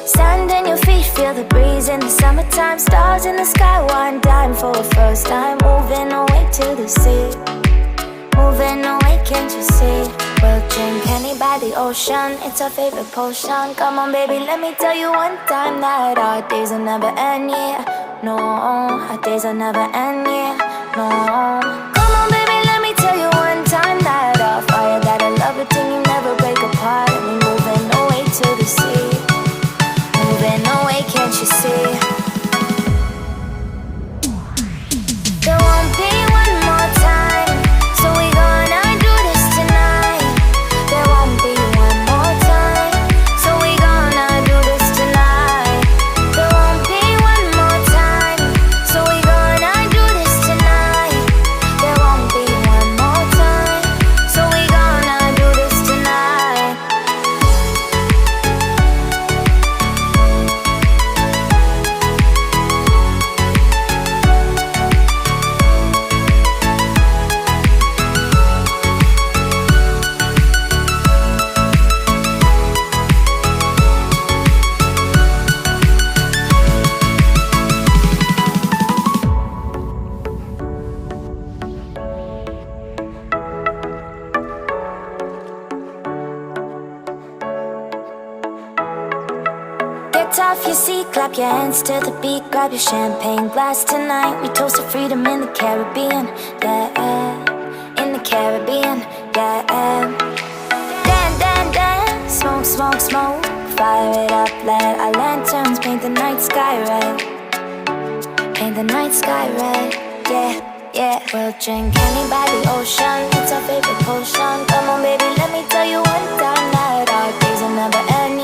Sand in your feet, feel the breeze in the summertime. Stars in the sky, one dime for a first time. Moving away to the sea, moving away, can't you see? We'll drink honey by the ocean, it's our favorite potion. Come on baby, let me tell you one time that our days will never end, yeah. No, our days will never end, yeah. No. Come on baby, let me tell you one time that our fire got a love it till you never break apart. And we moving away to the sea, moving away, can't you see? There won't be one more time, so we gonna do this tonight. There won't be one more time, so we gonna do this tonight. There won't be one more time, so we gonna do this tonight. There won't be one more time, so we gonna do this tonight. Get off your seat, clap your hands to the beat. Grab your champagne glass tonight. We toast to freedom in the Caribbean, yeah. In the Caribbean, yeah. Dance, dance, dance, smoke, smoke, smoke. Fire it up, let our lanterns paint the night sky red. Paint the night sky red, yeah, yeah. We'll drink honey by the ocean, it's our favorite potion. Come on baby, let me tell you one time that our days will never end,